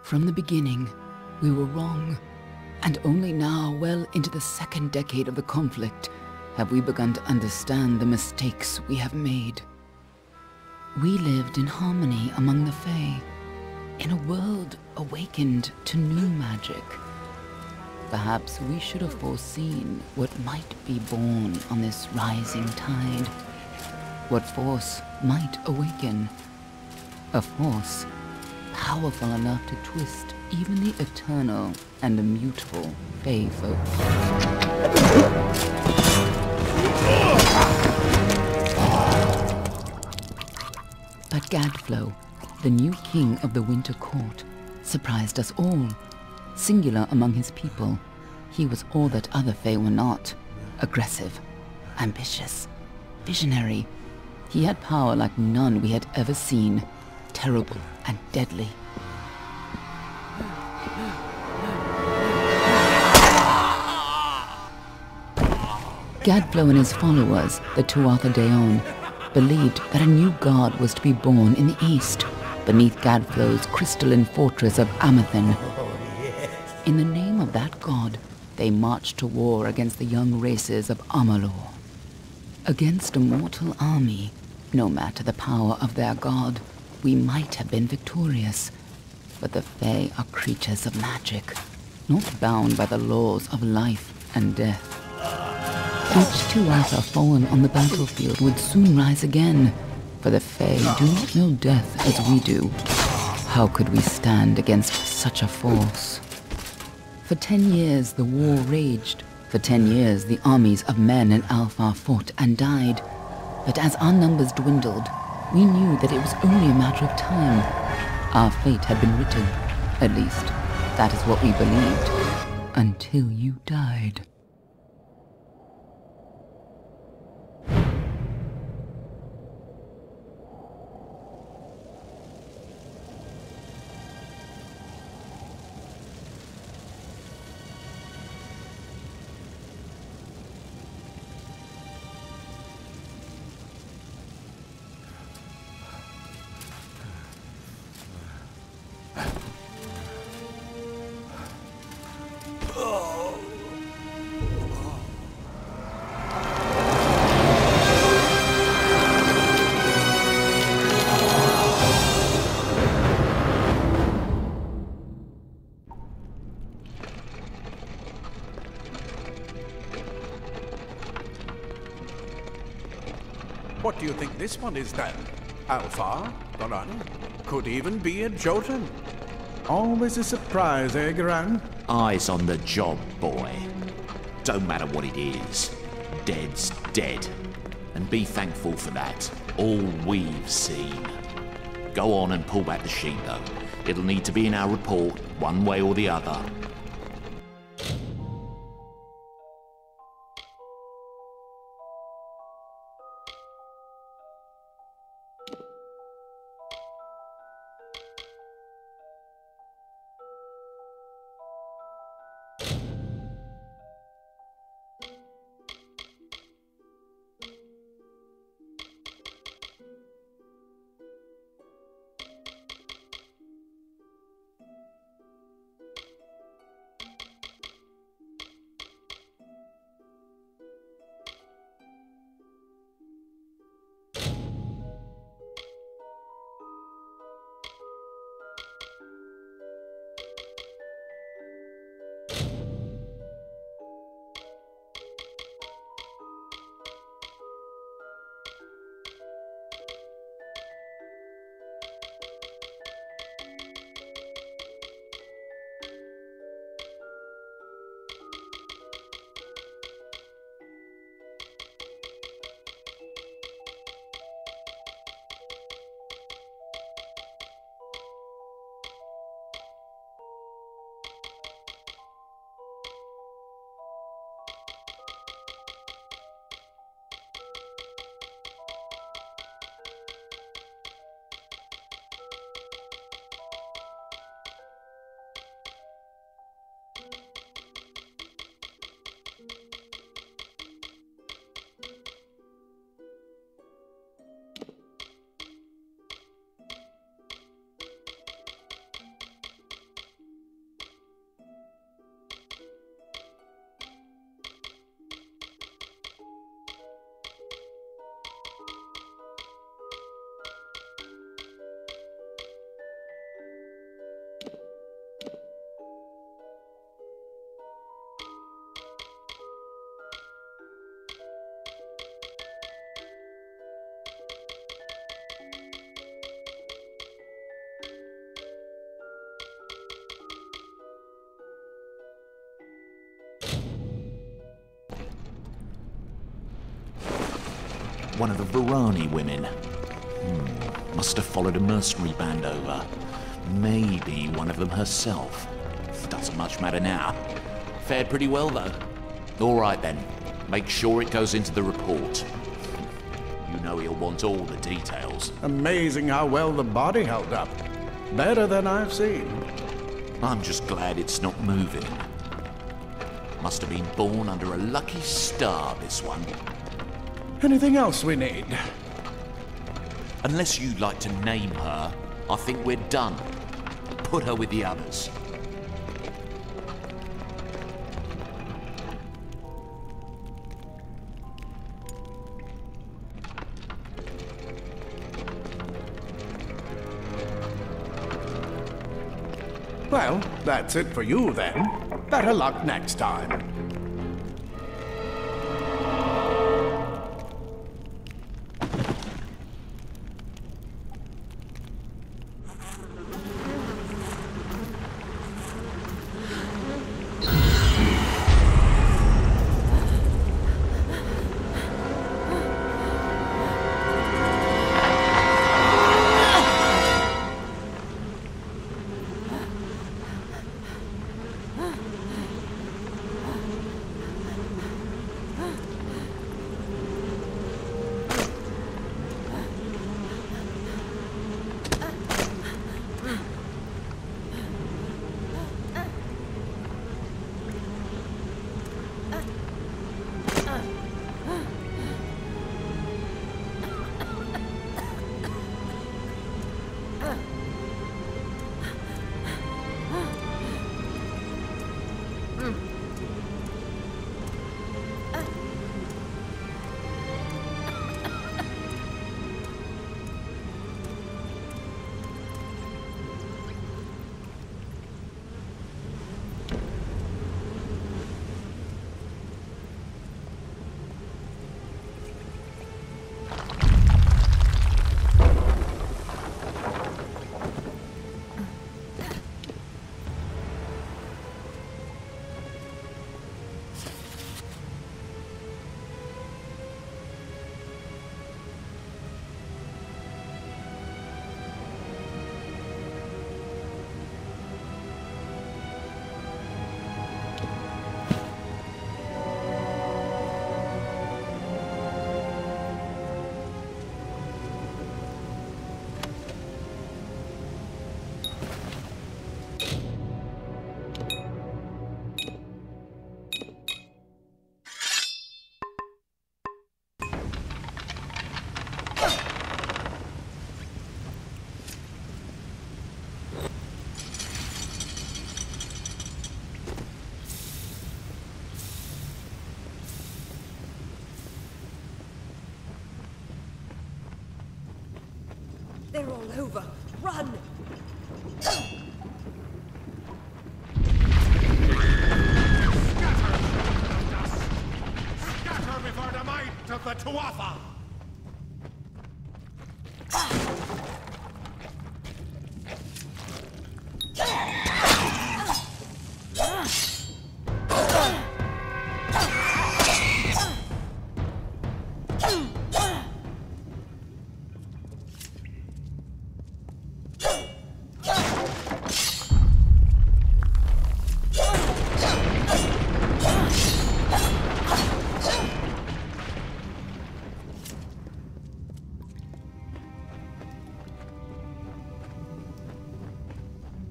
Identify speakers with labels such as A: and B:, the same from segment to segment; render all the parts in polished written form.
A: From the beginning, we were wrong. And only now, well into the second decade of the conflict, have we begun to understand the mistakes we have made. We lived in harmony among the Fae, in a world awakened to new magic. Perhaps we should have foreseen what might be born on this rising tide. What force might awaken. A force powerful enough to twist even the eternal and immutable Fae folk. But Gadflow, the new king of the Winter Court, surprised us all. Singular among his people, he was all that other Fae were not. Aggressive, ambitious, visionary. He had power like none we had ever seen, terrible and deadly. Gadflow and his followers, the Tuatha Deon, believed that a new god was to be born in the east, beneath Gadflow's crystalline fortress of Amathen. In the name of that god, they marched to war against the young races of Amalur. Against a mortal army, no matter the power of their god, we might have been victorious. But the Fae are creatures of magic, not bound by the laws of life and death. Each Tuatha fallen on the battlefield would soon rise again, for the Fae do not know death as we do. How could we stand against such a force? For 10 years the war raged. For 10 years the armies of Men and Alpha fought and died. But as our numbers dwindled, we knew that it was only a matter of time. Our fate had been written. At least, that is what we believed. Until you died.
B: What do you think this one is then? Alpha? Garan? Could even be a Jotun. Always a surprise, eh, Garan?
C: Eyes on the job, boy. Don't matter what it is. Dead's dead. And be thankful for that. All we've seen. Go on and pull back the sheet, though. It'll need to be in our report, one way or the other. One of the Varani women. Must have followed a mercenary band over. Maybe one of them herself. Doesn't much matter now. Fared pretty well, though. All right, then. Make sure it goes into the report. You know he'll want all the details.
B: Amazing how well the body held up. Better than I've seen.
C: I'm just glad it's not moving. Must have been born under a lucky star, this one.
B: Anything else we need?
C: Unless you'd like to name her, I think we're done. Put her with the others.
B: Well, that's it for you then. Better luck next time.
D: They're all over. Run!
E: Scatter before the might of the Tuatha!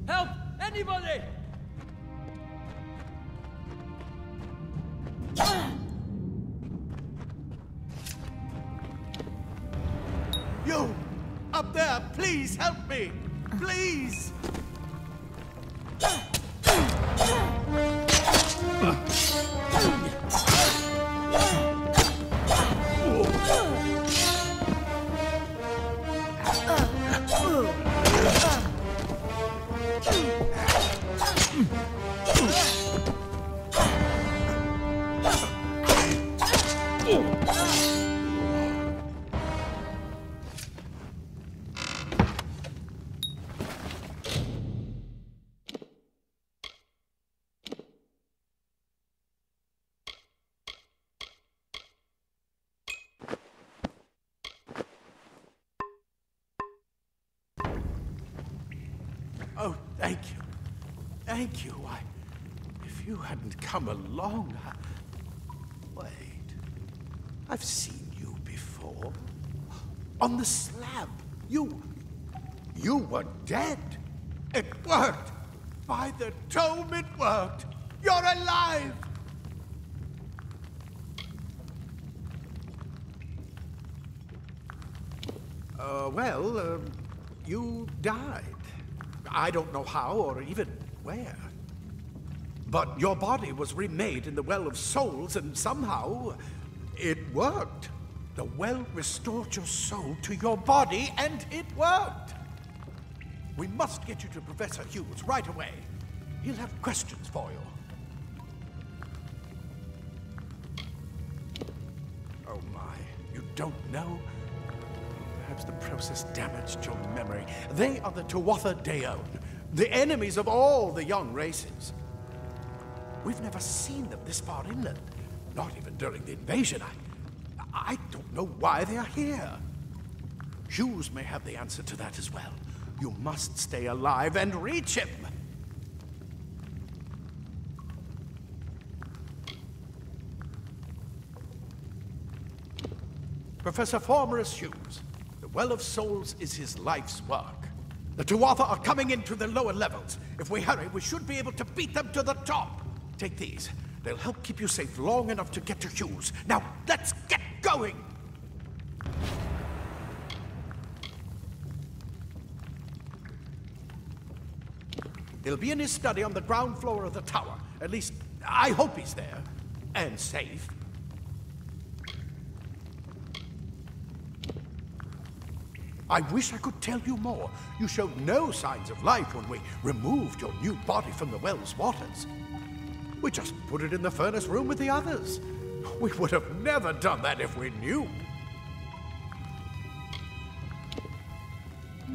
F: Help! Anybody!
B: You! Up there, please help me! Please! Thank you. Thank you. If you hadn't come along, Wait. I've seen you before. On the slab. You were dead. It worked. By the tome, it worked. You're alive. You died. I don't know how or even where. But your body was remade in the Well of Souls, and somehow it worked. The well restored your soul to your body, and it worked. We must get you to Professor Hughes right away. He'll have questions for you. Oh my, you don't know? Perhaps the process damaged your memory. They are the Tuatha Deon, the enemies of all the young races. We've never seen them this far inland, not even during the invasion. I don't know why they are here. Hughes may have the answer to that as well. You must stay alive and reach him. Professor Formerus Hughes, the Well of Souls is his life's work. The Tuatha are coming into the lower levels. If we hurry, we should be able to beat them to the top. Take these. They'll help keep you safe long enough to get to Hughes. Now, let's get going! He'll be in his study on the ground floor of the tower. At least, I hope he's there. And safe. I wish I could tell you more. You showed no signs of life when we removed your new body from the well's waters. We just put it in the furnace room with the others. We would have never done that if we knew.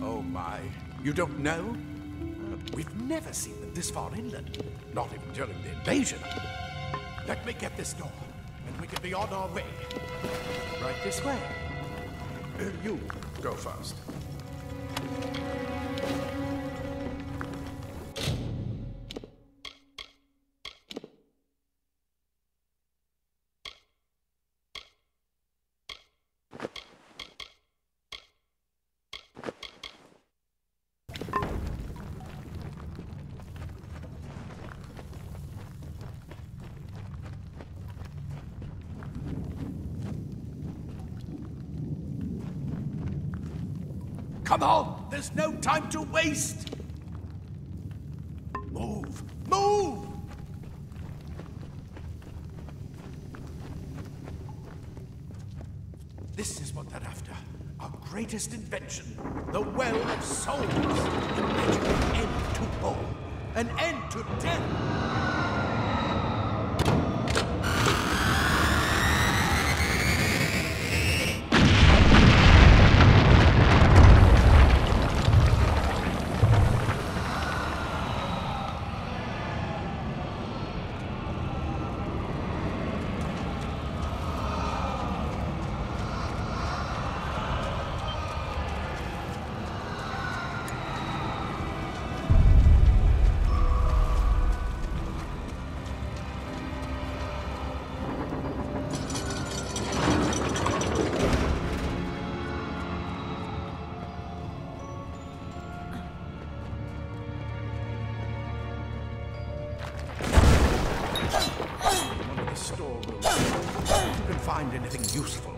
B: Oh my, you don't know? We've never seen them this far inland, not even during the invasion. Let me get this door, and we can be on our way. Right this way. You go first. Come on! There's no time to waste! Move! Move! This is what they're after. Our greatest invention. The Well of Souls. Imagine an end to all. An end to death. Storerooms. If you can find anything useful.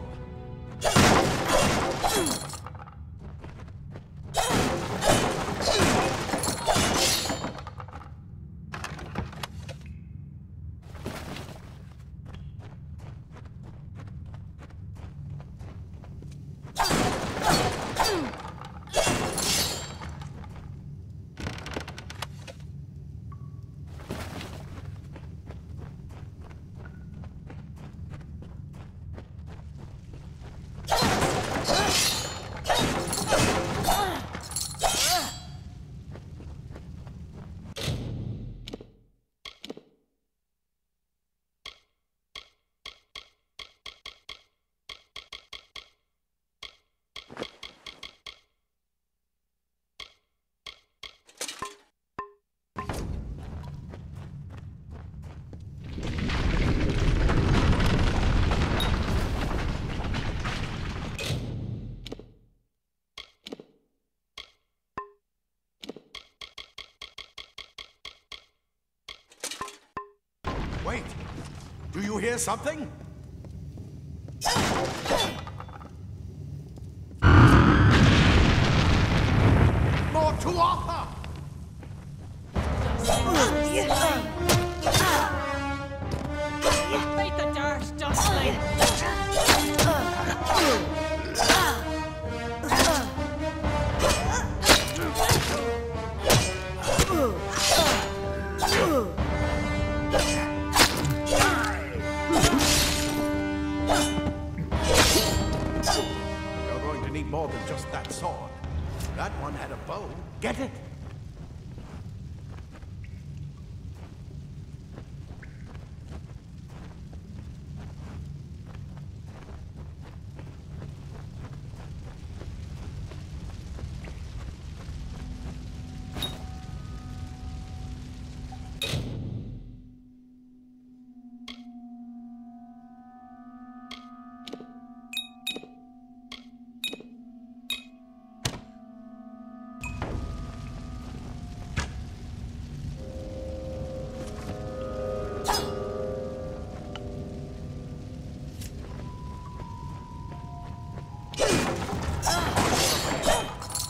B: Do you hear something? More Tuatha!
F: Beat the dirt, Dustling!
B: You're going to need more than just that sword. That one had a bow. Get it?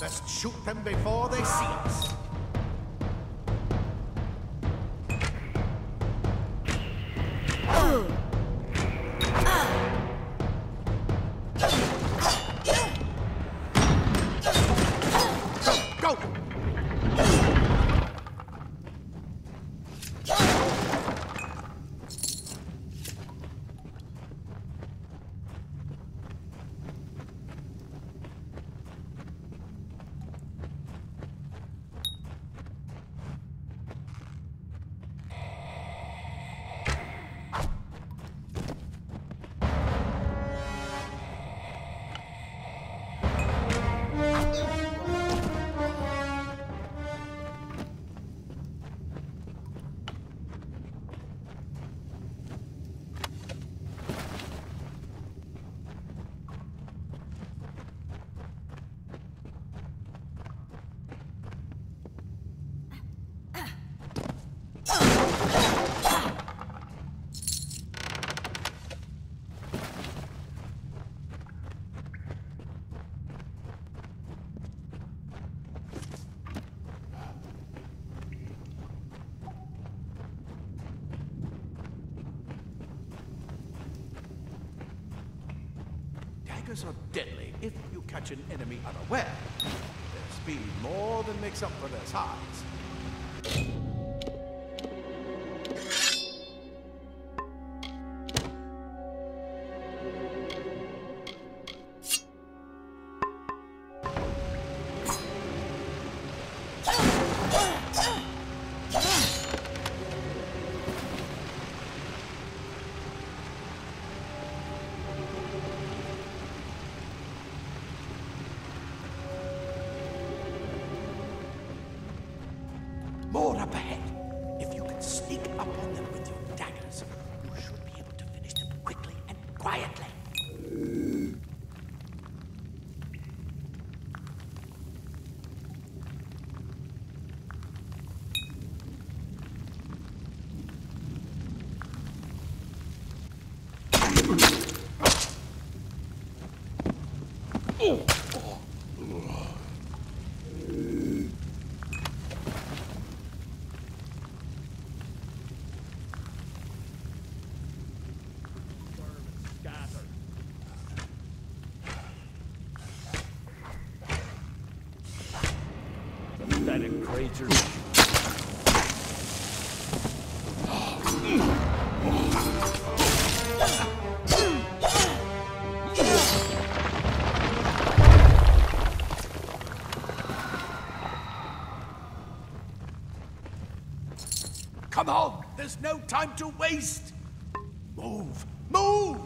B: Let's shoot them before they see us. Go! Daggers are deadly if you catch an enemy unaware. Their speed more than makes up for their size. More up ahead. If you can sneak up on them with your daggers, you should be able to finish them quickly and quietly.
F: Pathetic creatures.
B: Come on! There's no time to waste! Move! Move!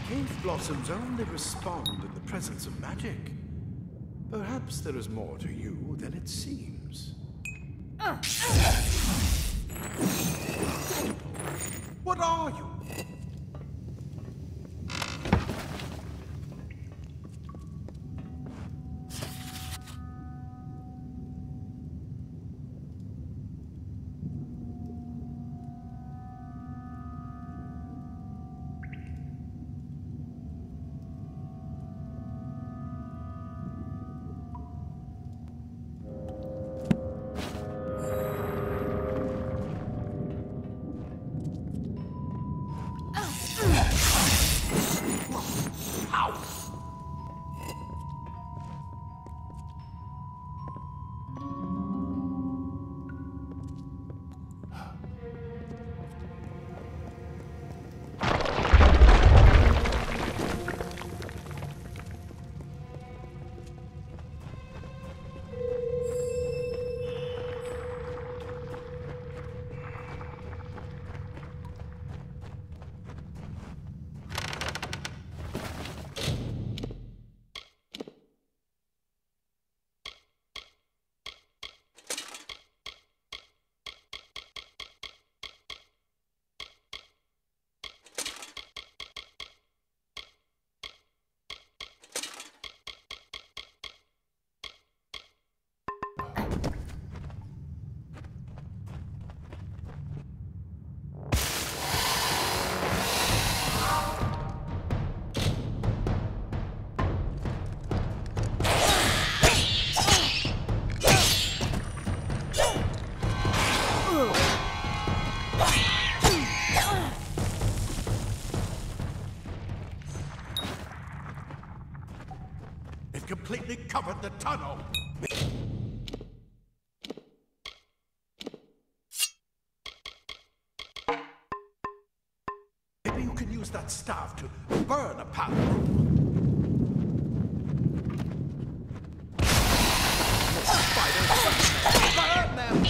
B: Cave blossoms only respond in the presence of magic. Perhaps there is more to you than it seems. What are you? the tunnel. Maybe you can use that staff to burn a powder. Burn them!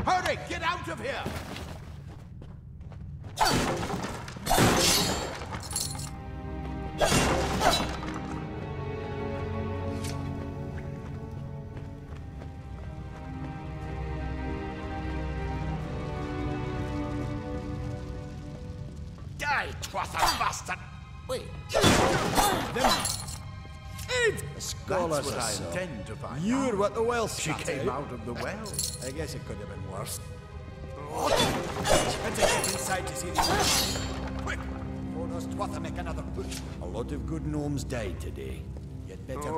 B: Hurry, get out of here!
E: Die, Tuatha bastard!
B: Wait.
G: Scholars
B: That's what I intend to find
G: You're
B: out.
G: what the well
B: She
G: spat
B: came out of the well.
G: I guess it could have been worse. Let's get inside to see the quick! Before does Tuatha make another push. A lot of good gnomes died today. You'd better...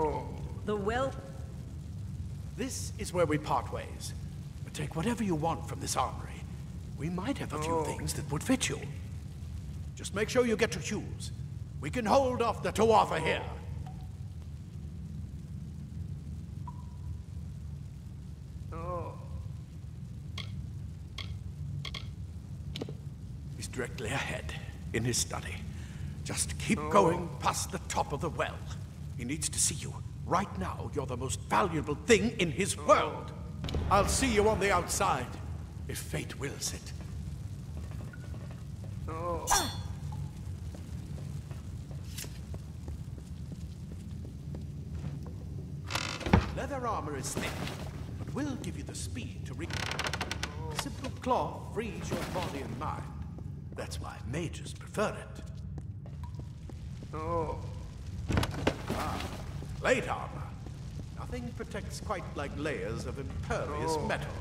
D: The well.
B: This is where we part ways. But take whatever you want from this armory. We might have a few things that would fit you. Just make sure you get to Hughes. We can hold off the Tuatha here. He's directly ahead, in his study. Just keep going past the top of the well. He needs to see you. Right now, you're the most valuable thing in his world. I'll see you on the outside, if fate wills it. Leather armor is thick, but will give you the speed to reach. Simple cloth frees your body and mind. That's why mages prefer it. Plate armor. Nothing protects quite like layers of impervious metal.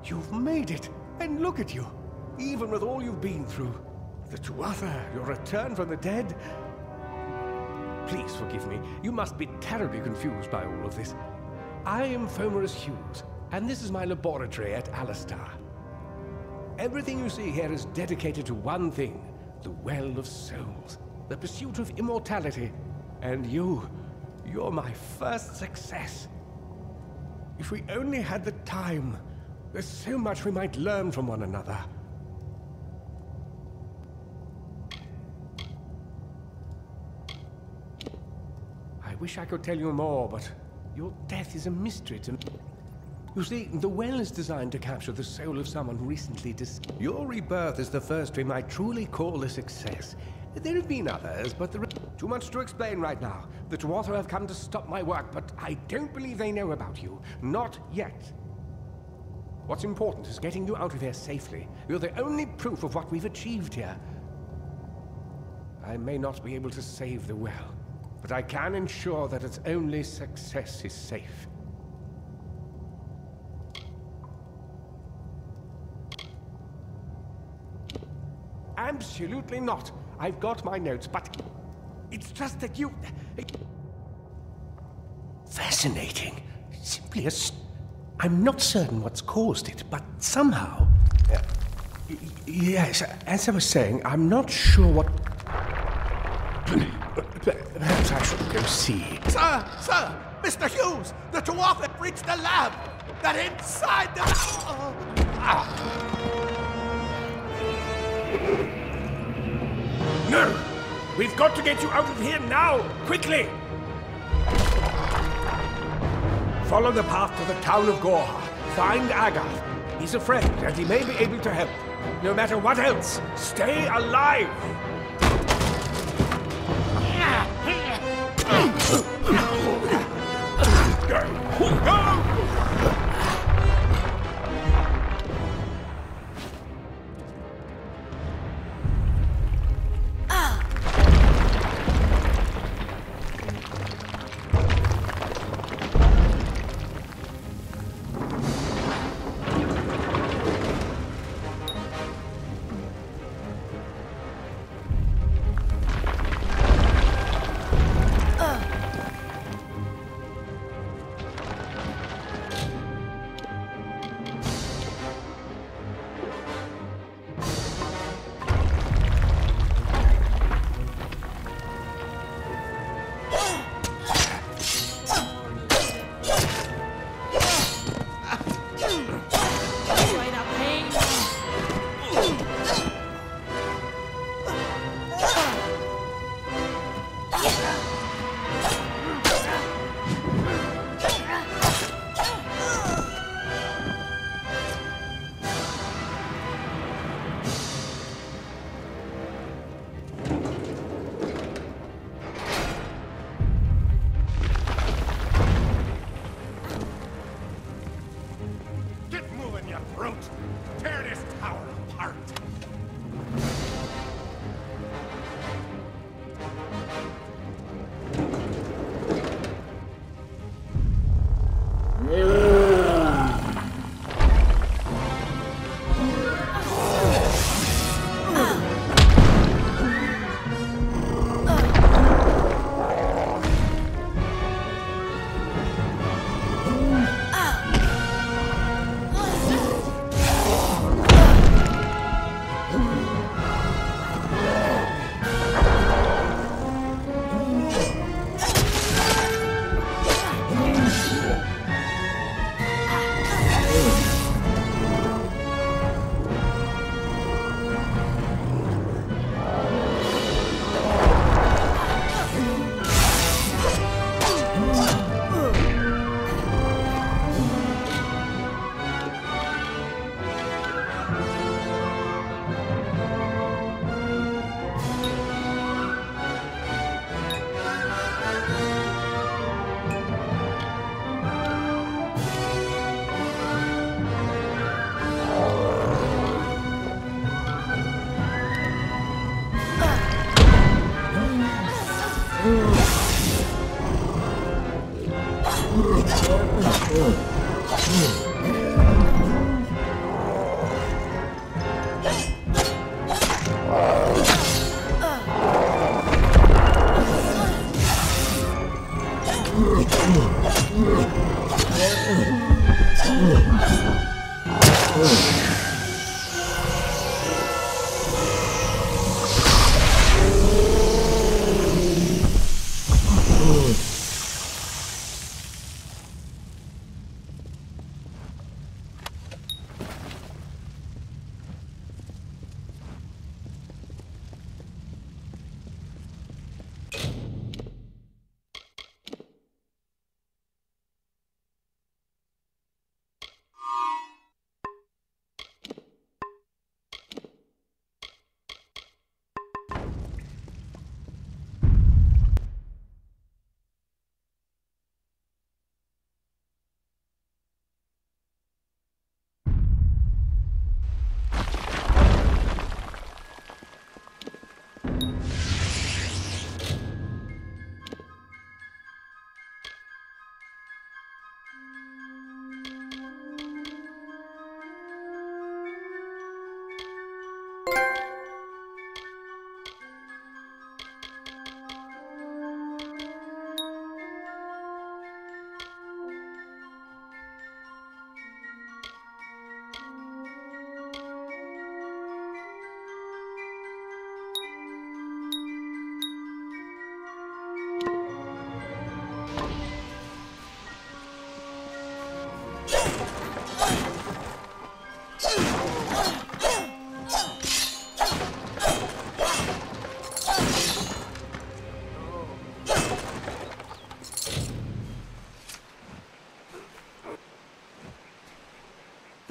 E: You've made it! And look at you! Even with all you've been through. The Tuatha, your return from the dead. Please forgive me. You must be terribly confused by all of this. I am Fomerus Hughes, and this is my laboratory at Alistar. Everything you see here is dedicated to one thing, the Well of Souls, the pursuit of immortality. And you're my first success. If we only had the time. There's so much we might learn from one another. I wish I could tell you more, but your death is a mystery to me. You see, the well is designed to capture the soul of someone recently Your rebirth is the first we might truly call a success. There have been others, but there are too much to explain right now. The Tuatha have come to stop my work, but I don't believe they know about you. Not yet. What's important is getting you out of here safely. You're the only proof of what we've achieved here. I may not be able to save the well, but I can ensure that its only success is safe. Absolutely not. I've got my notes, but it's just that you... Fascinating. Simply I'm not certain what's caused it, but somehow... yes, as I was saying, I'm not sure what... Perhaps I should go see.
B: Sir! Mr. Hughes! The Tuatha have reached the lab! They're inside the...
E: No! We've got to get you out of here now! Quickly! Follow the path to the town of Gorha. Find Agath. He's a friend, and he may be able to help. No matter what else, stay alive! Go!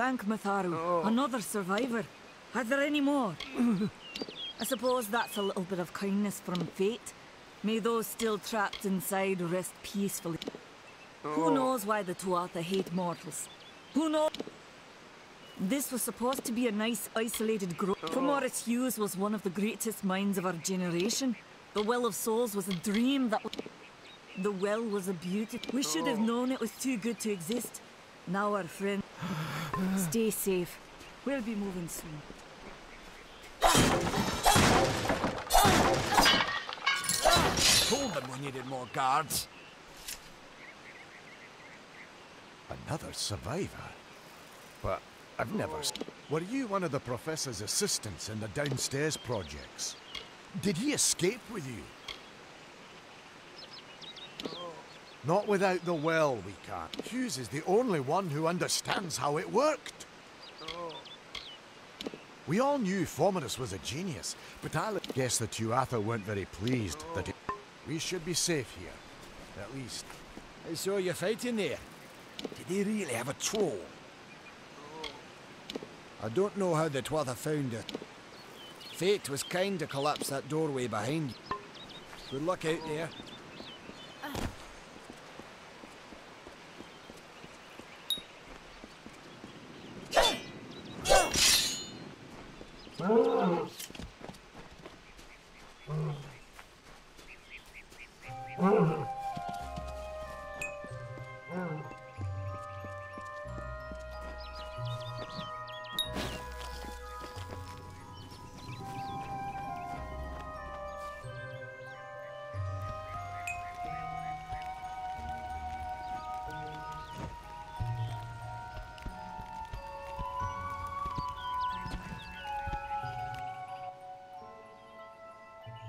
D: Frank Matharu, another survivor. Are there any more? I suppose that's a little bit of kindness from fate. May those still trapped inside rest peacefully. Who knows why the Tuatha hate mortals? Who knows? This was supposed to be a nice, isolated group. Morris Hughes was one of the greatest minds of our generation. The Well of Souls was a dream that... The well was a beauty. We should have known it was too good to exist. Now our friend... Stay safe. We'll be moving soon.
G: Told them we needed more guards.
B: Another survivor? But I've never... Were you one of the Professor's assistants in the downstairs projects? Did he escape with you? Not without the well, we can't. Hughes is the only one who understands how it worked. We all knew Fominus was a genius, but I guess the Tuatha weren't very pleased that we should be safe here, at least.
G: I saw you fighting there. Did they really have a troll? I don't know how the Tuatha found it. Fate was kind to collapse that doorway behind you. Good luck out there.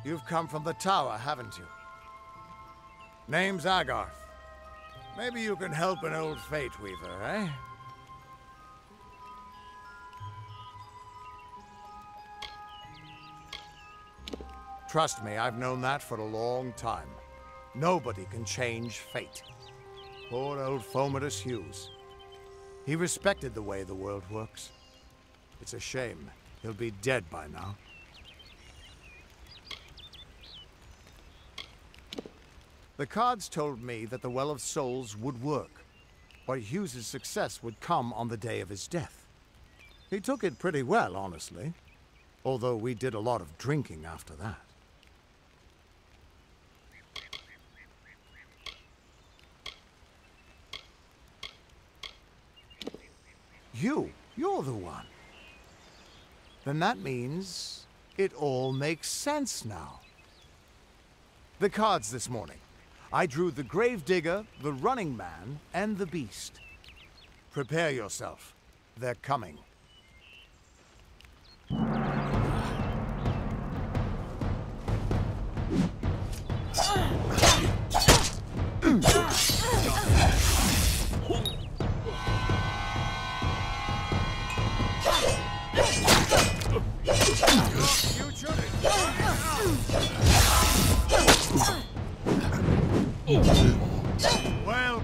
B: You've come from the tower, haven't you? Name's Agarth. Maybe you can help an old fate weaver, eh? Trust me, I've known that for a long time. Nobody can change fate. Poor old Fominus Hughes. He respected the way the world works. It's a shame. He'll be dead by now. The cards told me that the Well of Souls would work, but Hughes's success would come on the day of his death. He took it pretty well, honestly, although we did a lot of drinking after that. You're the one. Then that means it all makes sense now. The cards this morning. I drew the Gravedigger, the Running Man, and the Beast. Prepare yourself. They're coming. Well...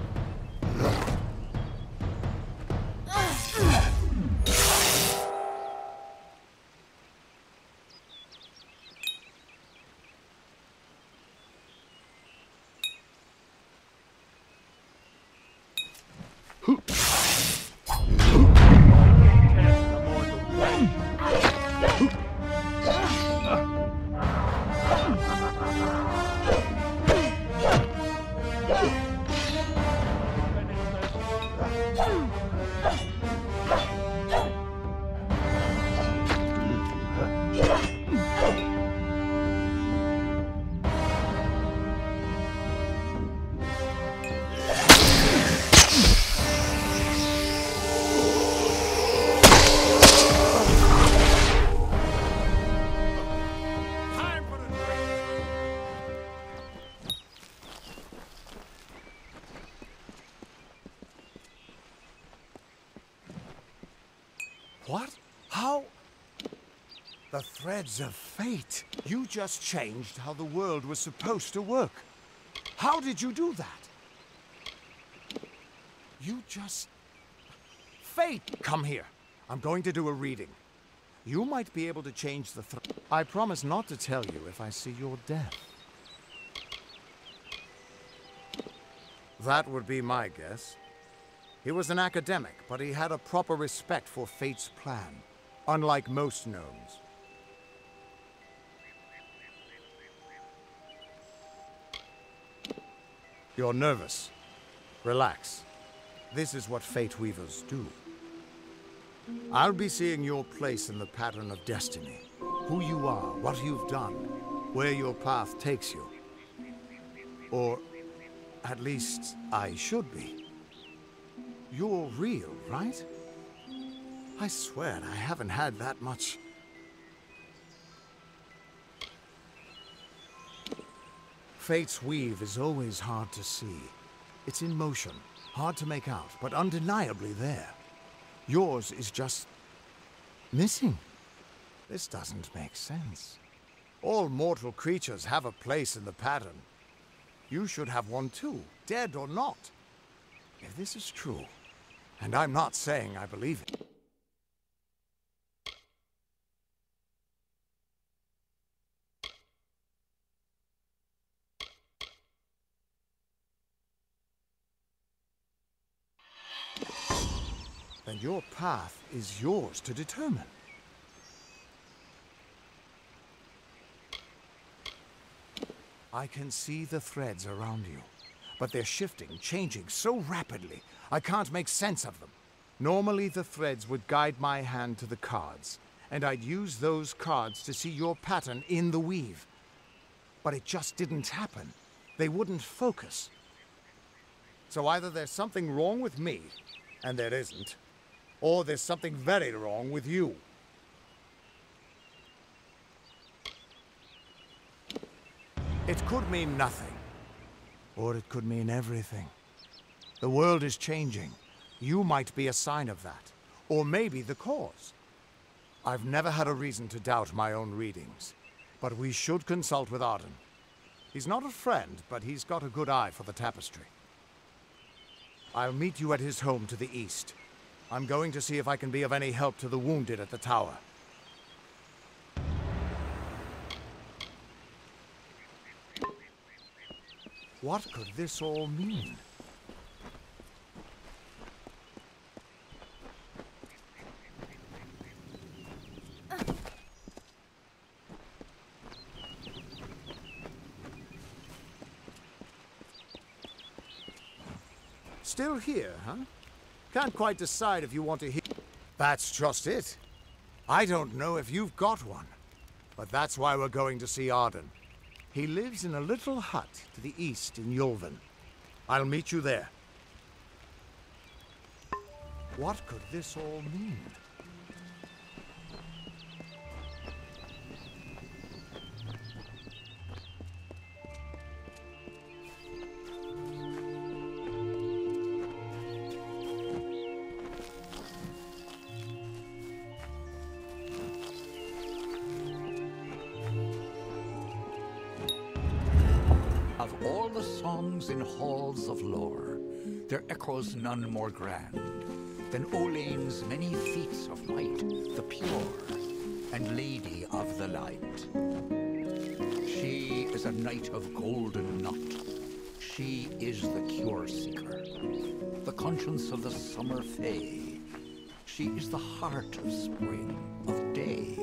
B: What? How? The threads of fate. You just changed how the world was supposed to work. How did you do that? You just
G: fate! Come here. I'm going to do a reading. You might be able to change the I promise not to tell you if I see your death. That would be my guess. He was an academic, but he had a proper respect for fate's plan, unlike most gnomes. You're nervous. Relax. This is what fate weavers do. I'll be seeing your place in the pattern of destiny. Who you are, what you've done, where your path takes you. Or, at least, I should be. You're real, right? I swear I haven't had that much. Fate's weave is always hard to see. It's in motion, hard to make out, but undeniably there. Yours is just missing. This doesn't make sense. All mortal creatures have a place in the pattern. You should have one too, dead or not. If this is true, and I'm not saying I believe it. Then your path is yours to determine. I can see the threads around you, but they're shifting, changing so rapidly, I can't make sense of them. Normally the threads would guide my hand to the cards, and I'd use those cards to see your pattern in the weave. But it just didn't happen. They wouldn't focus. So either there's something wrong with me, and there isn't, or there's something very wrong with you. It could mean nothing, or it could mean everything. The world is changing. You might be a sign of that, or maybe the cause. I've never had a reason to doubt my own readings, but we should consult with Arden. He's not a friend, but he's got a good eye for the tapestry. I'll meet you at his home to the east. I'm going to see if I can be of any help to the wounded at the tower. What could this all mean? Still here, huh? Can't quite decide if you want to hear. That's just it. I don't know if you've got one, but that's why we're going to see Arden. He lives in a little hut to the east in Yulven. I'll meet you there. What could this all mean?
H: Of all the songs in halls of lore, there echoes none more grand than Olane's many feats of might, the pure and lady of the light. She is a knight of golden knot. She is the cure seeker, the conscience of the summer fae. She is the heart of spring, of day.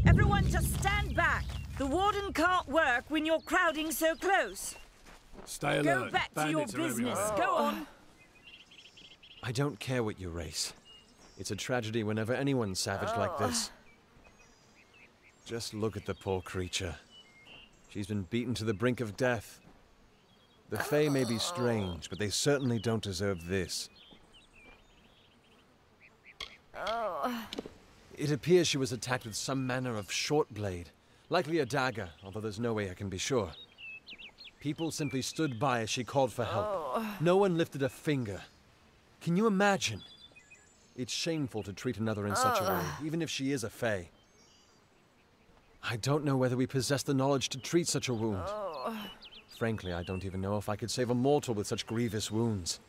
D: Everyone just stand back. The warden can't work when you're crowding so close.
F: Stay alert.
D: Go back to your business. Go on.
I: I don't care what you race. It's a tragedy whenever anyone's savage like this. Just look at the poor creature. She's been beaten to the brink of death. The Fae may be strange, but they certainly don't deserve this. It appears she was attacked with some manner of short blade, likely a dagger, although there's no way I can be sure. People simply stood by as she called for help. No one lifted a finger. Can you imagine? It's shameful to treat another in such a way, even if she is a Fae. I don't know whether we possess the knowledge to treat such a wound. Frankly, I don't even know if I could save a mortal with such grievous wounds.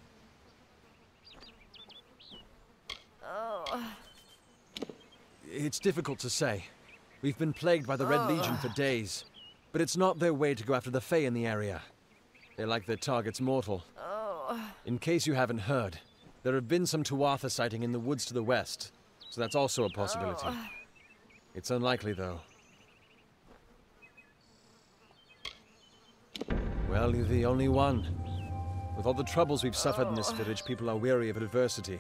I: It's difficult to say. We've been plagued by the Red Legion for days, but it's not their way to go after the Fae in the area. They like their targets mortal. In case you haven't heard, there have been some Tuatha sighting in the woods to the west, so that's also a possibility. It's unlikely, though. Well, you're the only one. With all the troubles we've suffered in this village, people are weary of adversity.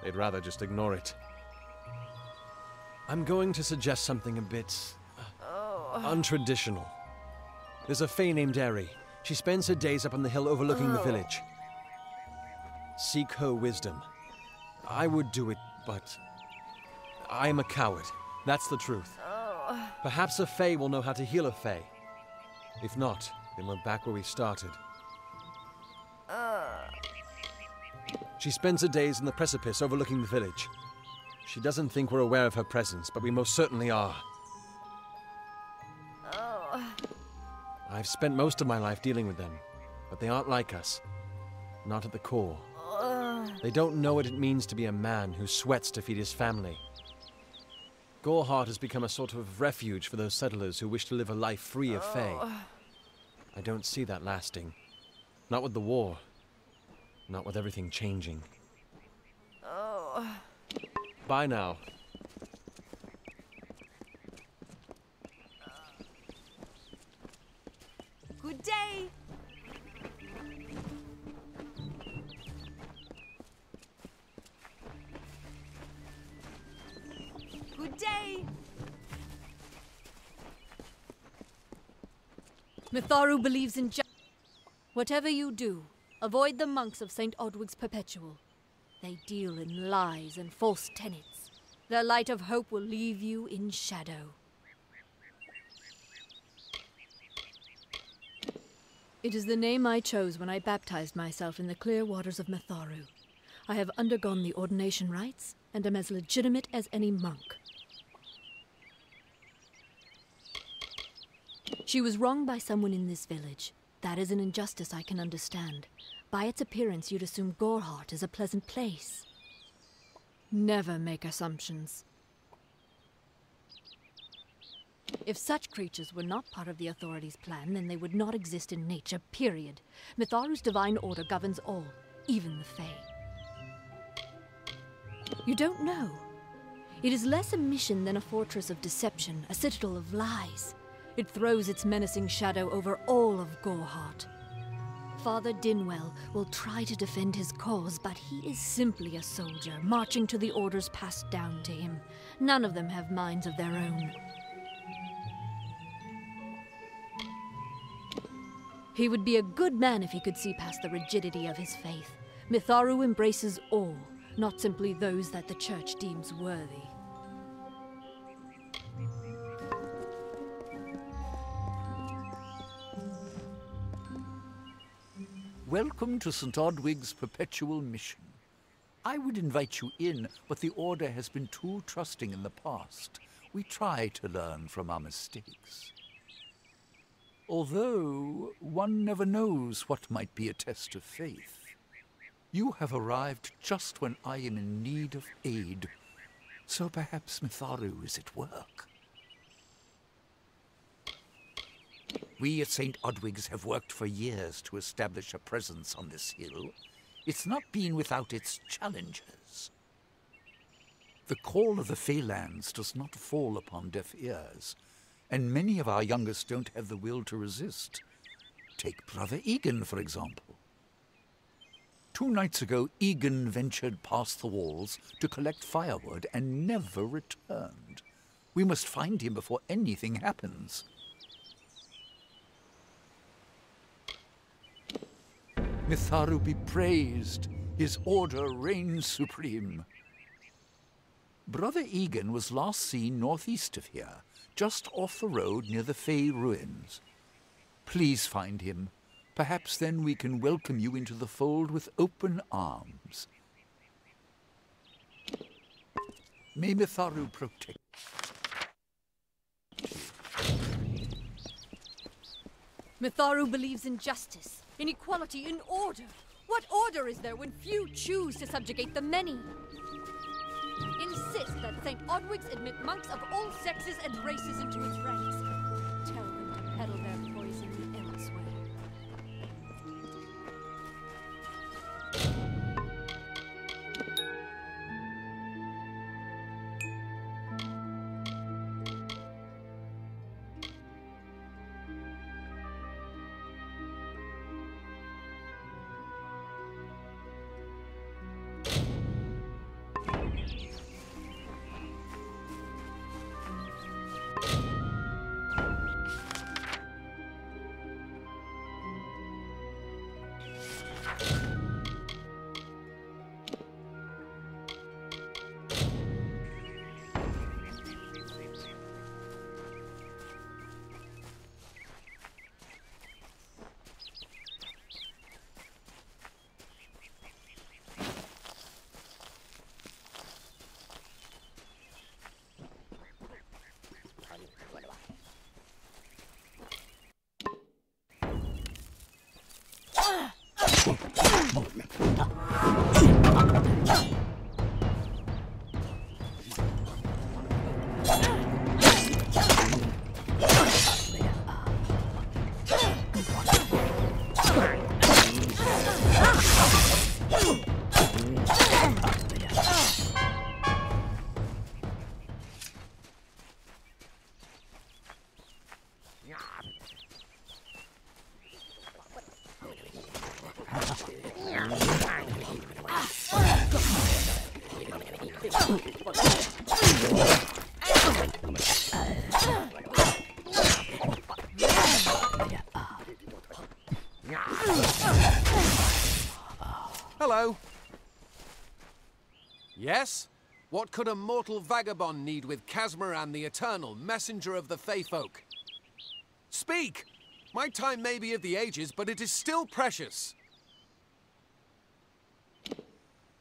I: They'd rather just ignore it. I'm going to suggest something a bit untraditional. There's a Fae named Eri. She spends her days up on the hill overlooking the village. Seek her wisdom. I would do it, but I'm a coward. That's the truth. Perhaps a Fae will know how to heal a Fae. If not, then we're back where we started. She spends her days in the precipice overlooking the village. She doesn't think we're aware of her presence, but we most certainly are. I've spent most of my life dealing with them, but they aren't like us. Not at the core. They don't know what it means to be a man who sweats to feed his family. Goreheart has become a sort of refuge for those settlers who wish to live a life free of Fae. I don't see that lasting. Not with the war. Not with everything changing. Bye now.
D: Good day. Good day.
J: Mitharu believes in justice. Whatever you do, avoid the monks of St. Odwig's Perpetual. They deal in lies and false tenets. Their light of hope will leave you in shadow. It is the name I chose when I baptized myself in the clear waters of Mitharu. I have undergone the ordination rites and am as legitimate as any monk. She was wronged by someone in this village. That is an injustice I can understand. By its appearance, you'd assume Goreheart is a pleasant place. Never make assumptions. If such creatures were not part of the authorities' plan, then they would not exist in nature, period. Mitharu's divine order governs all, even the Fae. You don't know. It is less a mission than a fortress of deception, a citadel of lies. It throws its menacing shadow over all of Goreheart. Father Dinwell will try to defend his cause, but he is simply a soldier, marching to the orders passed down to him. None of them have minds of their own. He would be a good man if he could see past the rigidity of his faith. Mitharu embraces all, not simply those that the Church deems worthy.
H: Welcome to St. Odwig's Perpetual Mission. I would invite you in, but the Order has been too trusting in the past. We try to learn from our mistakes. Although, one never knows what might be a test of faith. You have arrived just when I am in need of aid, so perhaps Mitharu is at work. We at St. Odwig's have worked for years to establish a presence on this hill. It's not been without its challenges. The call of the Feylands does not fall upon deaf ears, and many of our youngest don't have the will to resist. Take Brother Egan, for example. 2 nights ago, Egan ventured past the walls to collect firewood and never returned. We must find him before anything happens. Mitharu be praised. His order reigns supreme. Brother Egan was last seen northeast of here, just off the road near the Fey ruins. Please find him. Perhaps then we can welcome you into the fold with open arms. May Mitharu protect.
J: Mitharu believes in justice, in equality, in order. What order is there when few choose to subjugate the many? Insist that St. Odwig's admit monks of all sexes and races into its ranks. Tell them to peddle their poison elsewhere.
K: Hello. Yes? What could a mortal vagabond need with Casmaran the Eternal, messenger of the Fey folk? Speak! My time may be of the ages, but it is still precious.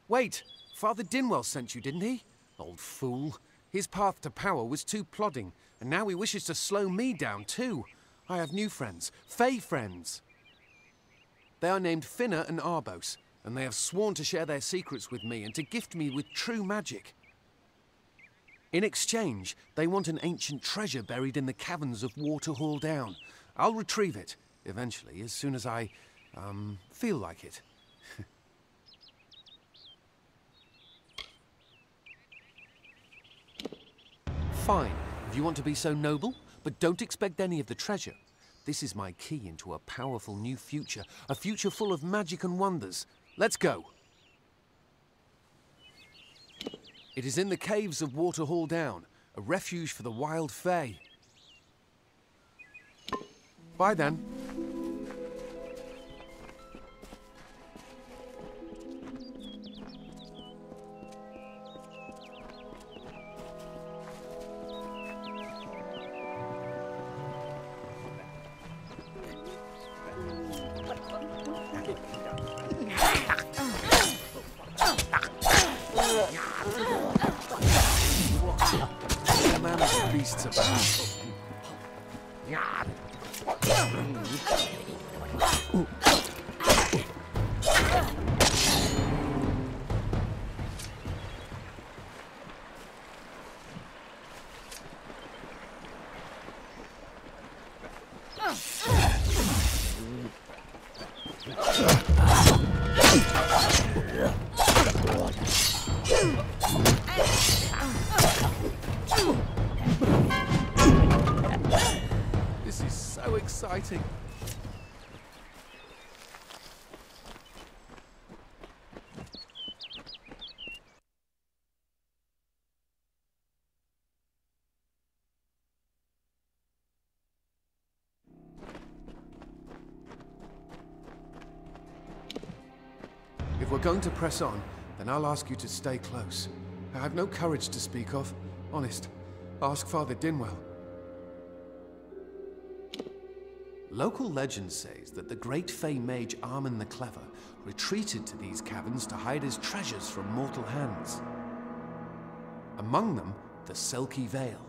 K: Wait, Father Dinwell sent you, didn't he? Old fool. His path to power was too plodding, and now he wishes to slow me down too. I have new friends, Fey friends. They are named Finna and Arbos, and they have sworn to share their secrets with me and to gift me with true magic. In exchange, they want an ancient treasure buried in the caverns of Waterhall Down. I'll retrieve it, eventually, as soon as I, feel like it. Fine, if you want to be so noble, but don't expect any of the treasure. This is my key into a powerful new future, a future full of magic and wonders. Let's go. It is in the caves of Waterhall Down, a refuge for the wild fae. Bye then. The man of the beasts about. This is so exciting. going to press on, then I'll ask you to stay close. I have no courage to speak of. Honest. Ask Father Dinwell. Local legend says that the great Fey mage Armin the Clever retreated to these caverns to hide his treasures from mortal hands. Among them, the Selkie Veil.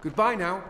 K: Goodbye now.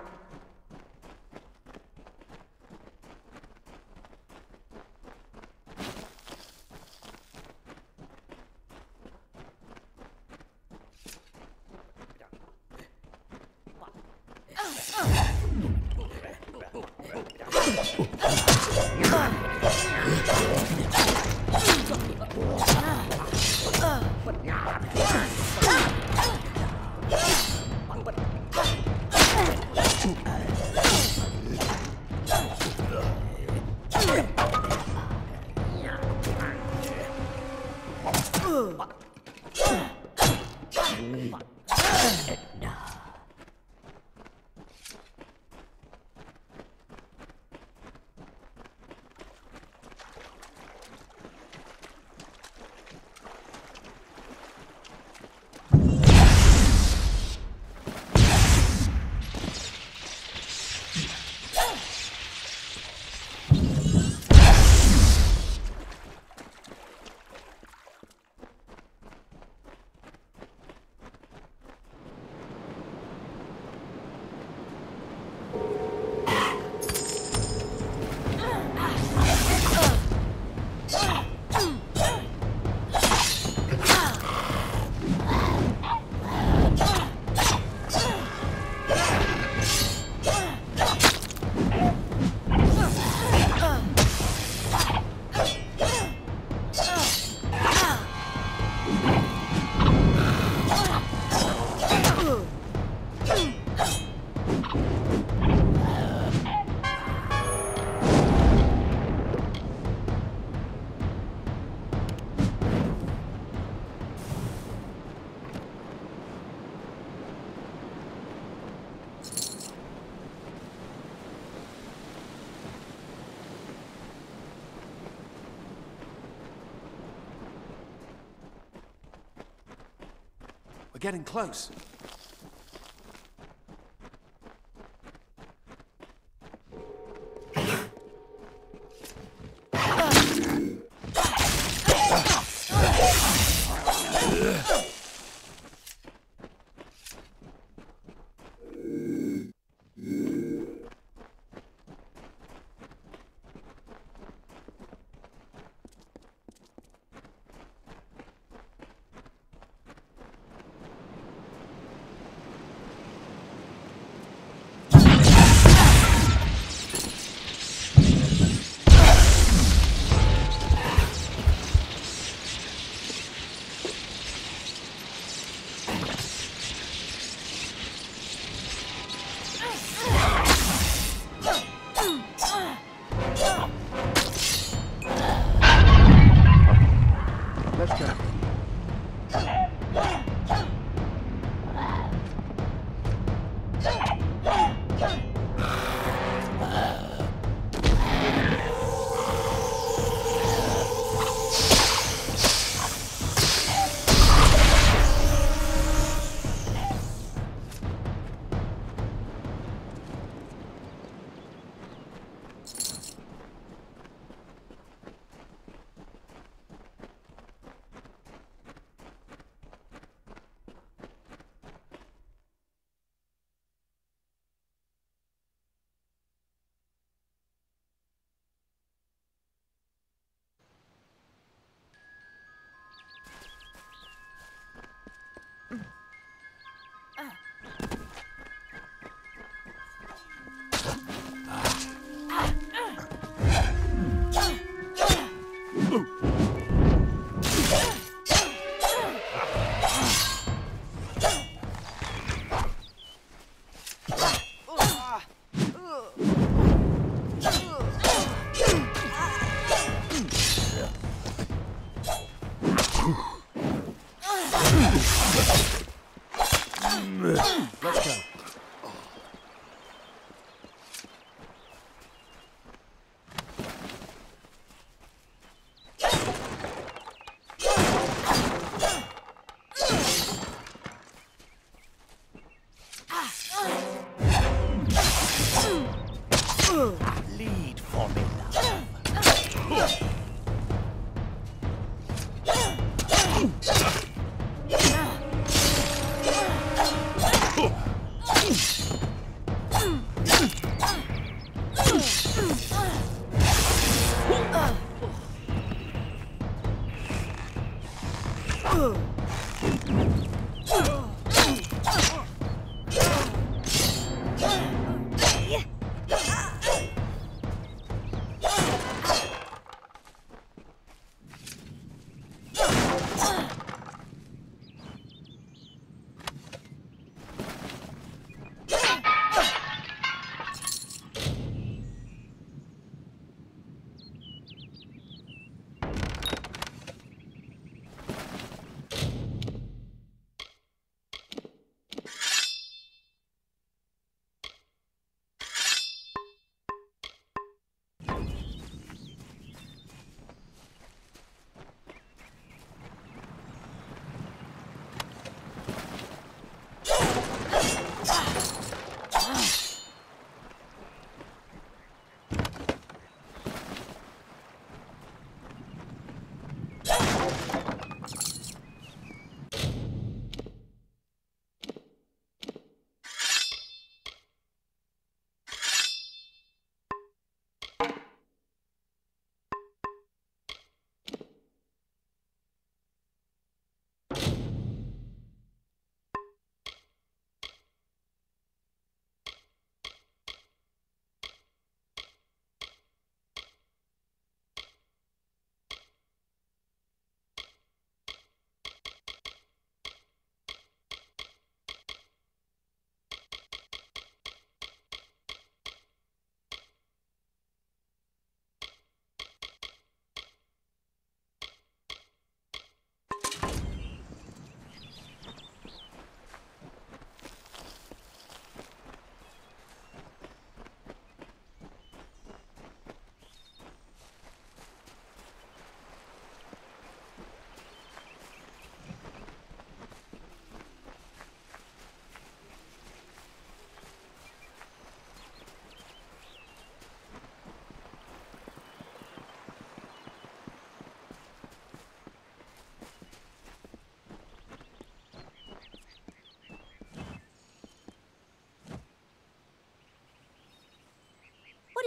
K: We're getting close.
B: Let's go.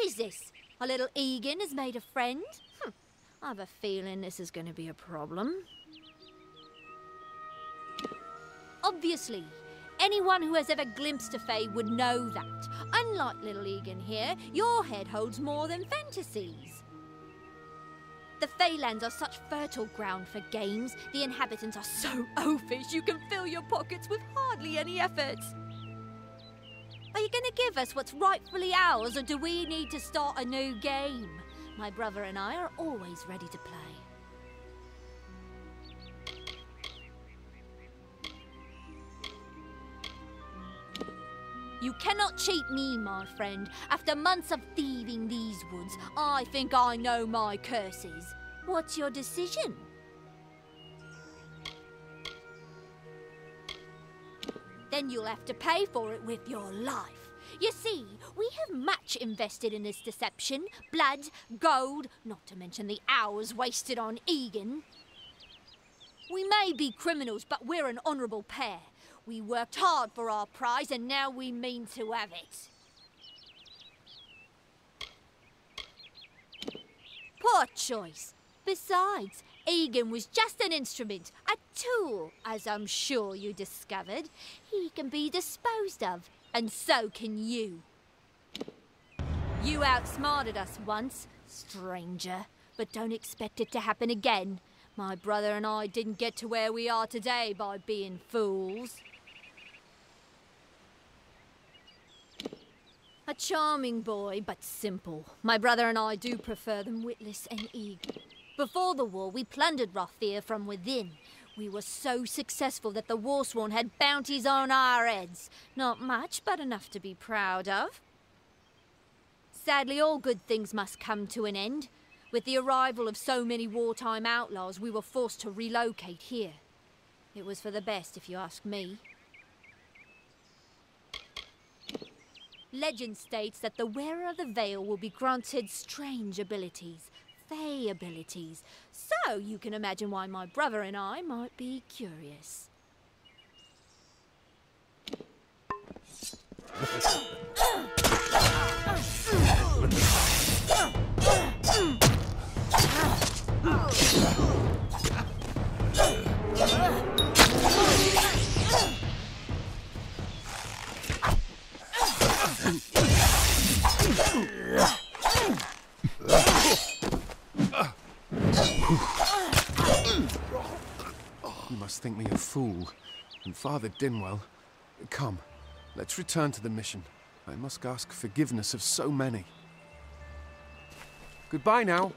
J: is this? Our little Egan has made a friend? I have a feeling this is going to be a problem. Obviously, anyone who has ever glimpsed a fae would know that. Unlike little Egan here, your head holds more than fantasies. The Feylands are such fertile ground for games. The inhabitants are so oafish you can fill your pockets with hardly any effort. Are you going to give us what's rightfully ours, or do we need to start a new game? My brother and I are always ready to play. You cannot cheat me, my friend. After months of thieving these woods, I think I know my curses. What's your decision? Then you'll have to pay for it with your life. You see, we have much invested in this deception. Blood, gold, not to mention the hours wasted on Egan. We may be criminals, but we're an honourable pair. We worked hard for our prize, and now we mean to have it. Poor choice. Besides, Egan was just an instrument, a tool, as I'm sure you discovered. He can be disposed of, and so can you. You outsmarted us once, stranger, but don't expect it to happen again. My brother and I didn't get to where we are today by being fools. A charming boy, but simple. My brother and I do prefer them witless and eager. Before the war, we plundered Rothier from within. We were so successful that the Warsworn had bounties on our heads. Not much, but enough to be proud of. Sadly, all good things must come to an end. With the arrival of so many wartime outlaws, we were forced to relocate here. It was for the best, if you ask me. Legend states that the wearer of the veil will be granted strange abilities, fey abilities. So you can imagine why my brother and I might be curious.
K: You must think me a fool. And Father Dinwell, come, let's return to the mission. I must ask forgiveness of so many. Goodbye now.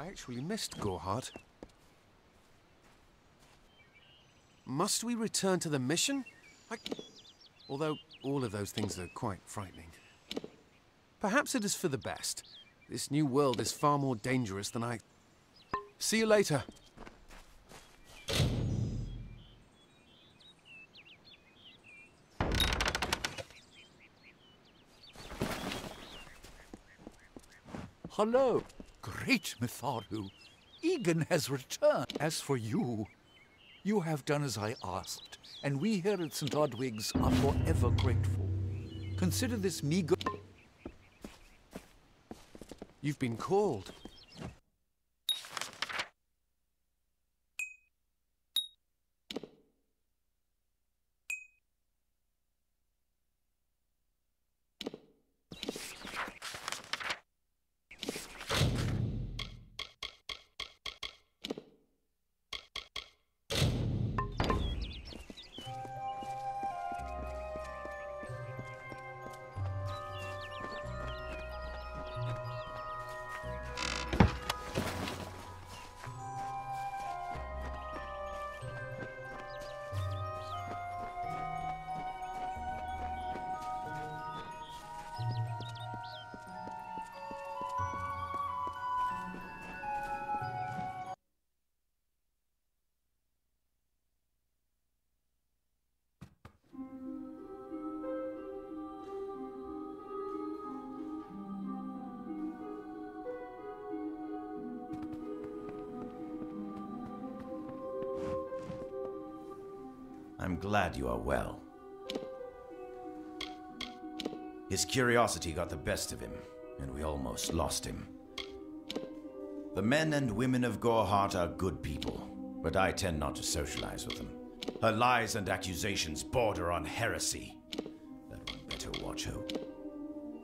K: I actually missed Gorhart. Must we return to the mission? Although all of those things are quite frightening. Perhaps it is for the best. This new world is far more dangerous than I... See you later.
H: Hello. Great Mitharu. Egan has returned. As for you, you have done as I asked, and we here at St. Odwig's are forever grateful. Consider this meager...
K: You've been called.
L: I'm glad you are well. His curiosity got the best of him, and we almost lost him. The men and women of Gorehart are good people, but I tend not to socialize with them. Her lies and accusations border on heresy. That one better watch her.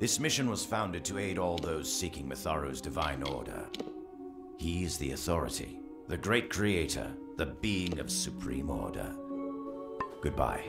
L: This mission was founded to aid all those seeking Mitharu's divine order. He is the authority, the great creator, the being of supreme order. Goodbye.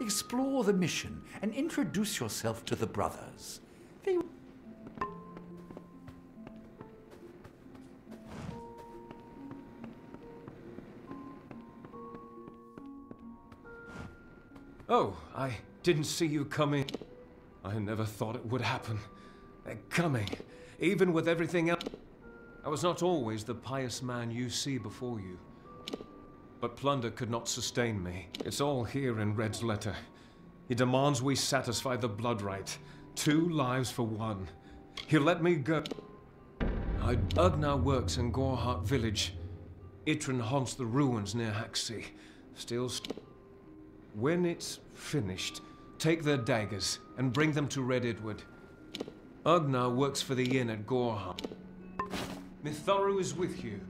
H: Explore the mission and introduce yourself to the brothers. They...
E: Oh, I didn't see you coming. I never thought it would happen. They're coming, even with everything else. I was not always the pious man you see before you. But plunder could not sustain me. It's all here in Red's letter. He demands we satisfy the blood rite. 2 lives for 1. He'll let me go. Ugnar works in Gorehart village. Itran haunts the ruins near Haxi. When it's finished, take their daggers and bring them to Red Edward. Ugnar works for the inn at Gorehart. Mitharu is with you.